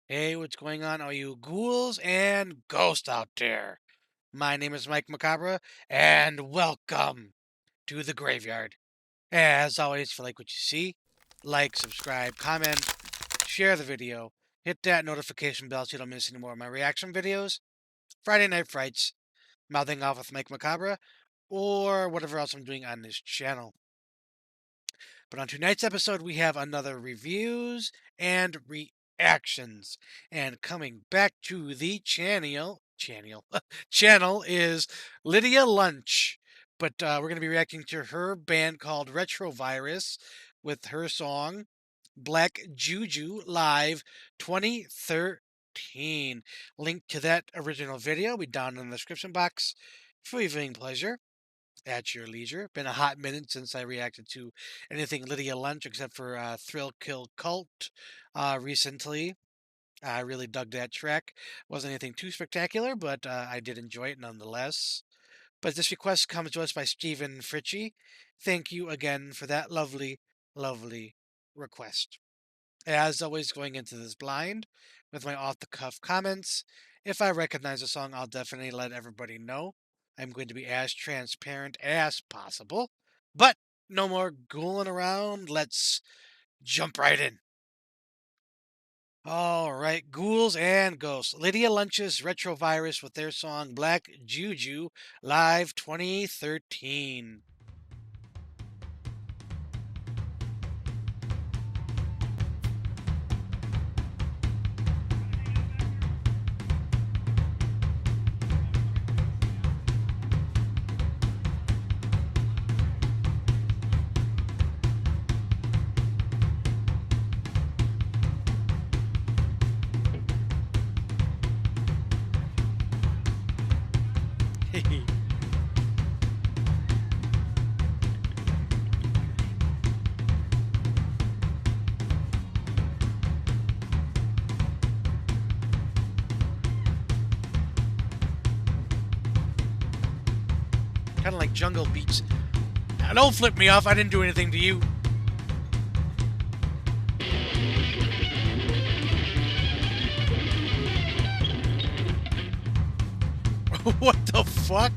Hey, what's going on, all you ghouls and ghosts out there? My name is Mike Macabre, and welcome to the graveyard. As always, if you like what you see, like, subscribe, comment, share the video, hit that notification bell so you don't miss any more of my reaction videos, Friday Night Frights, Mouthing Off with Mike Macabre, or whatever else I'm doing on this channel. But on tonight's episode, we have another reviews and reactions. And coming back to the channel is Lydia Lunch. But we're going to be reacting to her band called Retrovirus with her song Black Juju Live 2013. Link to that original video will be down in the description box for your viewing pleasure at your leisure. Been a hot minute since I reacted to anything Lydia Lunch, except for Thrill Kill Cult recently. I really dug that track. Wasn't anything too spectacular, but I did enjoy it nonetheless. But this request comes to us by Stephen Fritchie. Thank you again for that lovely, lovely request. As always, going into this blind with my off the cuff comments. If I recognize a song, I'll definitely let everybody know. I'm going to be as transparent as possible. But no more ghouling around. Let's jump right in. All right, ghouls and ghosts. Lydia Lunch's Retrovirus with their song Black Juju Live 2013. Kind of like jungle beats. Now, don't flip me off. I didn't do anything to you. What the fuck?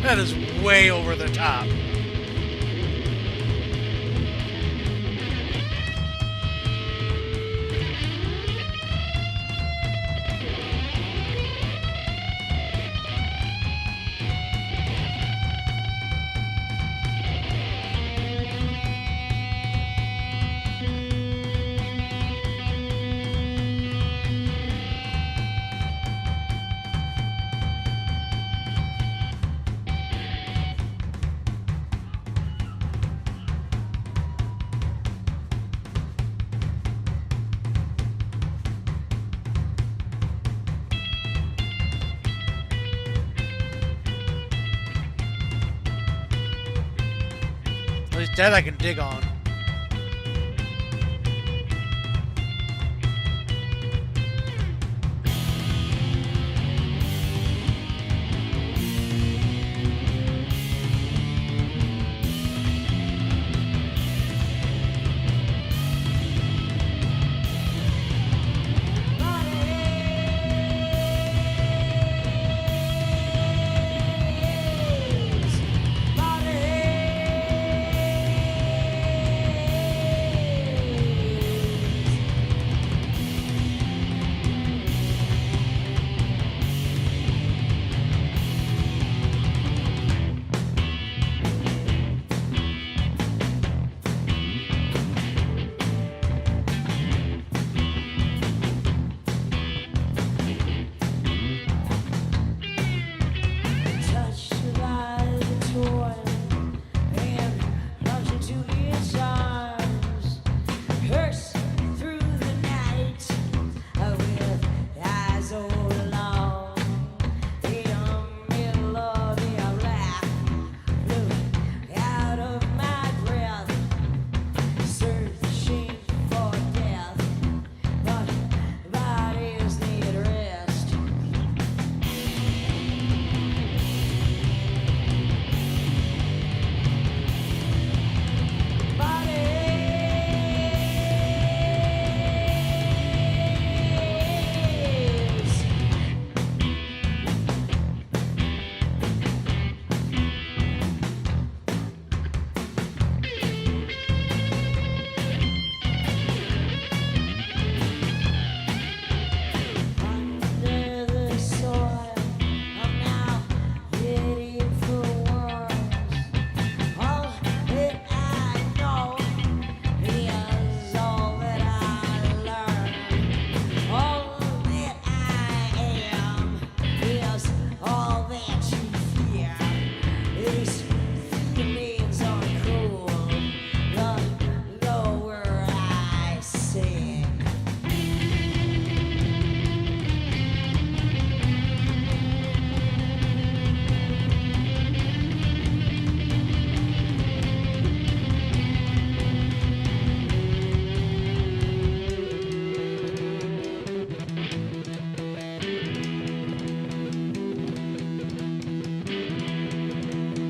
That is way over the top. At least that I can dig on.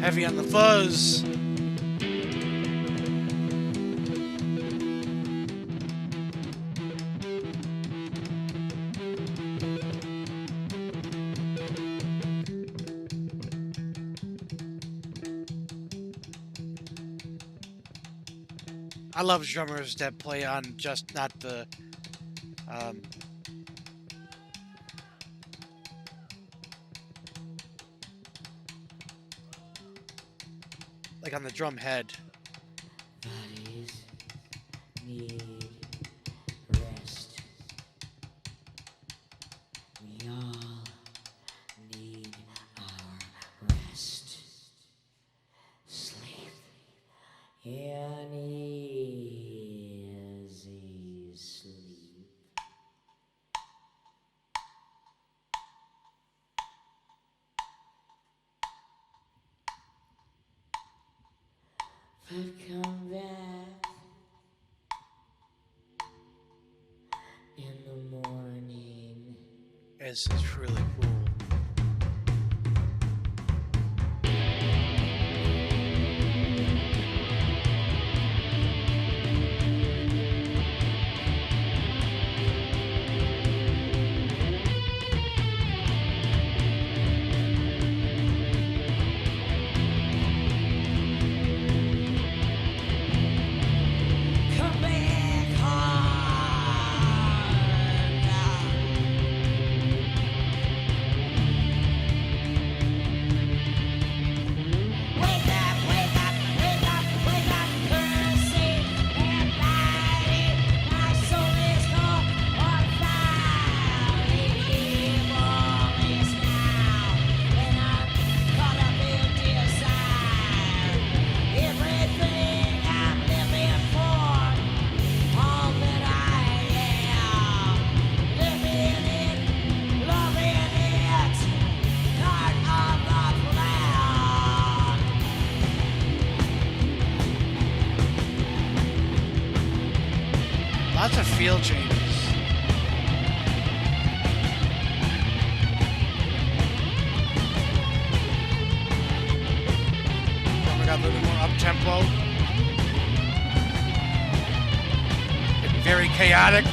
Heavy on the fuzz. I love drummers that play on just not the um, like on the drum head. Bodies need rest. We all need our rest. Sleep in easy sleep. But come back in the morning. This is really cool. Come back home. Wake up, wake up, wake up, wake up, Percy and Lottie. My soul is caught on fire. The evil is now, and I'm caught up in desire. Everything I'm living for, all that I am, living it, loving it, part of the plan. Lots of feel changes. Then we got a little more up tempo. Getting very chaotic.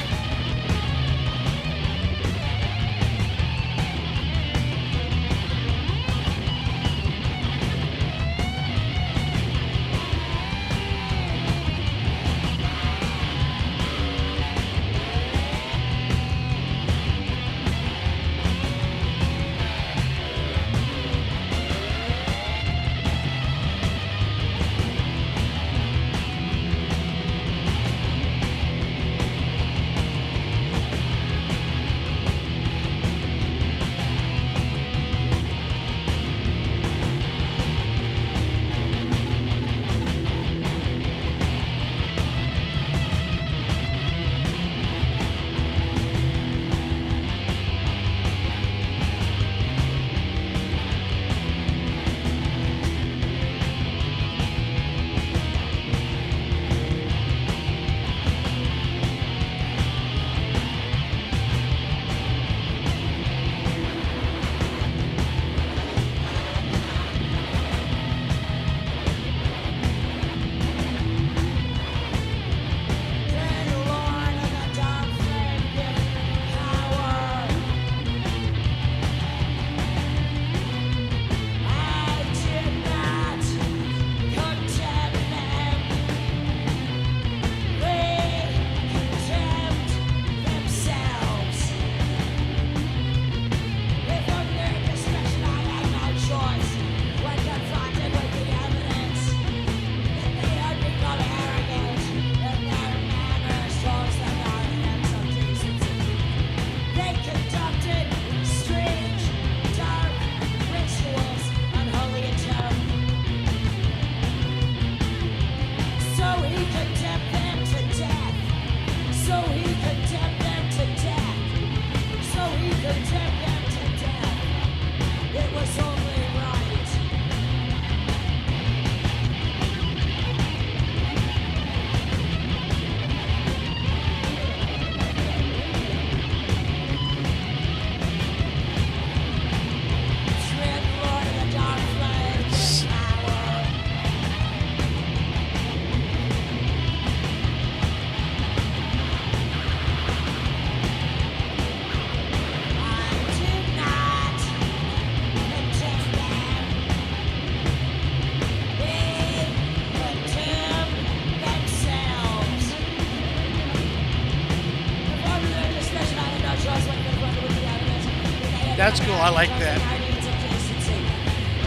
That's cool. I like that.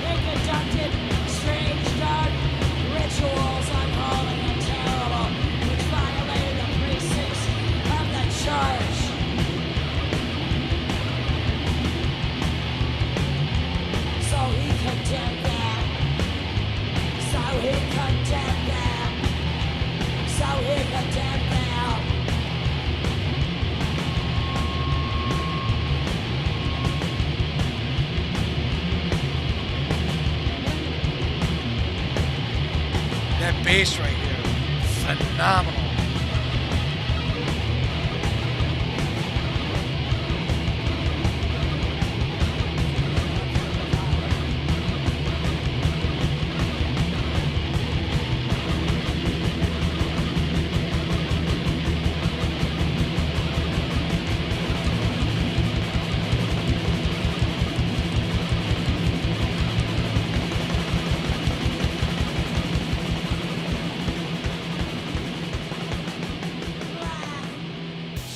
They conducted strange, dark rituals unholy and terrible, which violated the precincts of the church. So he condemned them. So he condemned them. So he condemned them. That bass right here, phenomenal.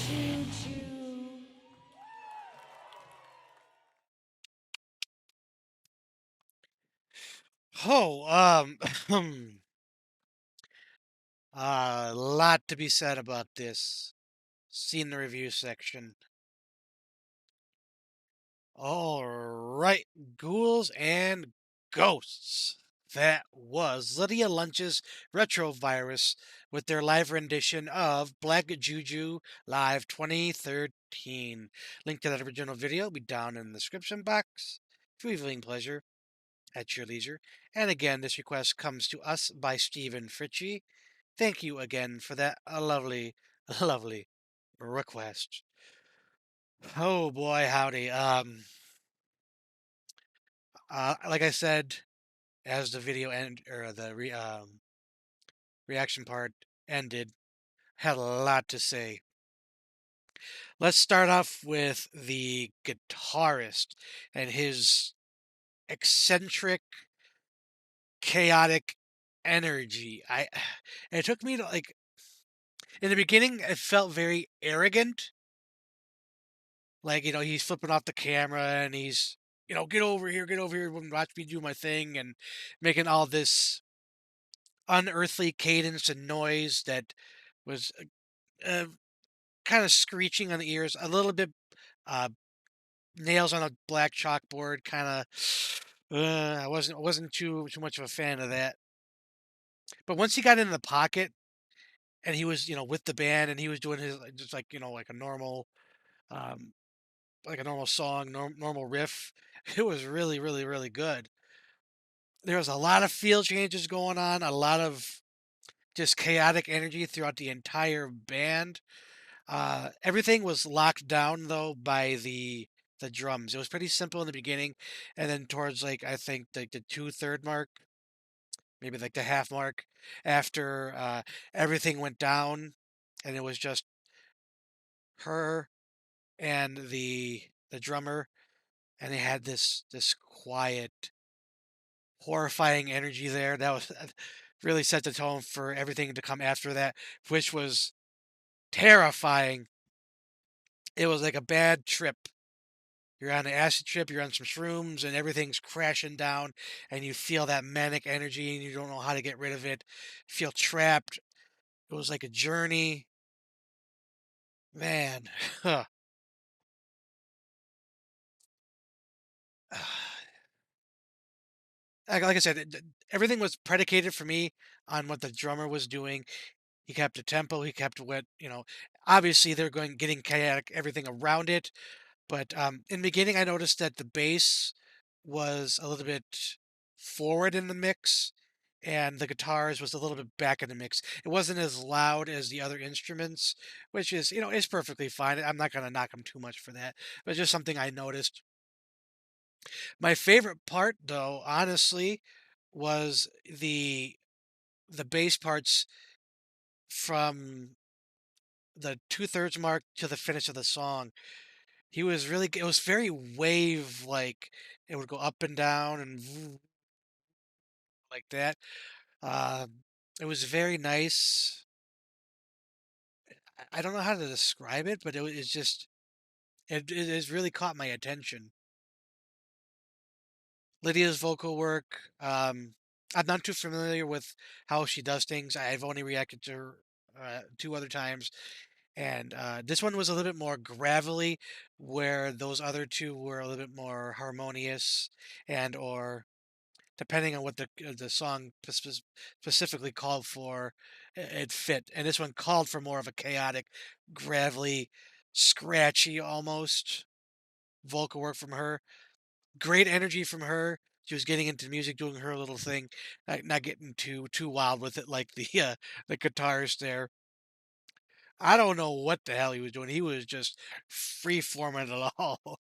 Juju. Oh, a lot to be said about this. Seen the review section. All right, ghouls and ghosts. That was Lydia Lunch's Retrovirus with their live rendition of Black Juju Live 2013. Link to that original video will be down in the description box. For viewing pleasure at your leisure. And again, this request comes to us by Stephen Fritchie. Thank you again for that lovely, lovely request. Oh boy, howdy. Like I said, as the video end or the reaction part ended, had a lot to say. Let's start off with the guitarist and his eccentric, chaotic energy. It took me to like in the beginning, it felt very arrogant. Like, he's flipping off the camera and he's, get over here, and watch me do my thing, and making all this unearthly cadence and noise that was uh, kind of screeching on the ears, a little bit uh, nails on a black chalkboard, kind of. I wasn't too much of a fan of that. But once he got in the pocket and he was, with the band and he was doing his just like, um, like a normal song, normal riff. It was really, really, really good. There was a lot of feel changes going on, a lot of just chaotic energy throughout the entire band. Everything was locked down though by the drums. It was pretty simple in the beginning, and then towards like I think like the 2/3 mark, maybe like the half mark, after everything went down, and it was just her and the drummer, and they had this quiet, horrifying energy there. That was really set the tone for everything to come after that, which was terrifying. It was like a bad trip. You're on an acid trip, you're on some shrooms, and everything's crashing down, and you feel that manic energy, and you don't know how to get rid of it. You feel trapped. It was like a journey. Man. Huh. Like I said, everything was predicated for me on what the drummer was doing. He kept a tempo. He kept what. Obviously, they're getting chaotic everything around it. But in the beginning, I noticed that the bass was a little bit forward in the mix, and the guitars was a little bit back in the mix. It wasn't as loud as the other instruments, which is perfectly fine. I'm not gonna knock them too much for that, but just something I noticed. My favorite part, though, honestly, was the bass parts from the 2/3 mark to the finish of the song. It was very wave like. It would go up and down and like that. It was very nice. I don't know how to describe it, but it's just it has really caught my attention. Lydia's vocal work. I'm not too familiar with how she does things. I've only reacted to her two other times, and this one was a little bit more gravelly, where those other two were a little bit more harmonious, and or depending on what the song specifically called for, it fit. And this one called for more of a chaotic, gravelly, scratchy almost vocal work from her. Great energy from her. She was getting into music, doing her little thing, not getting too wild with it like the guitarist there. I don't know what the hell he was doing. He was just free forming it all,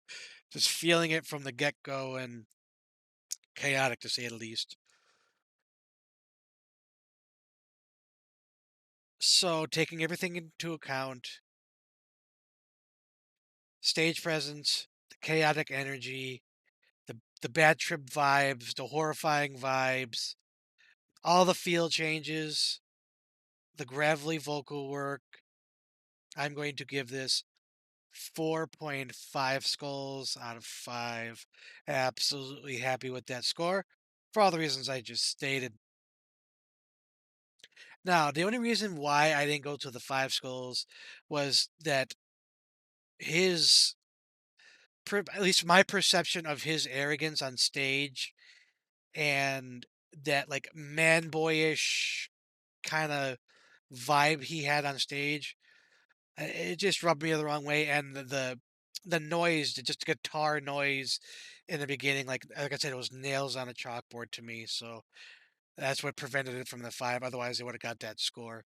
just feeling it from the get go and chaotic to say the least. So taking everything into account, stage presence, the chaotic energy, the bad trip vibes, the horrifying vibes, all the feel changes, the gravelly vocal work, I'm going to give this 4.5 skulls out of 5. Absolutely happy with that score for all the reasons I just stated. Now, the only reason why I didn't go to the 5 skulls was that his, at least my perception of his arrogance on stage and that like man boyish kind of vibe he had on stage, it just rubbed me the wrong way. And the noise, just guitar noise in the beginning, like I said, it was nails on a chalkboard to me. So that's what prevented it from the 5. Otherwise, they would have got that score.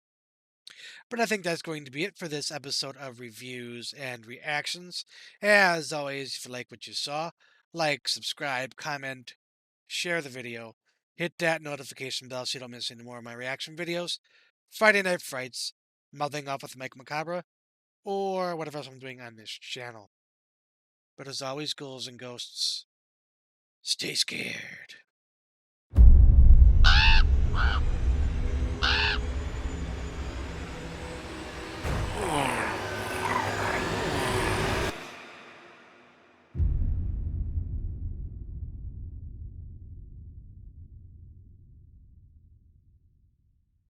But I think that's going to be it for this episode of reviews and reactions. As always, if you like what you saw, like, subscribe, comment, share the video, hit that notification bell so you don't miss any more of my reaction videos. Friday Night Frights, Mouthing Off with Mike Macabre, or whatever else I'm doing on this channel. But as always, ghouls and ghosts, stay scared.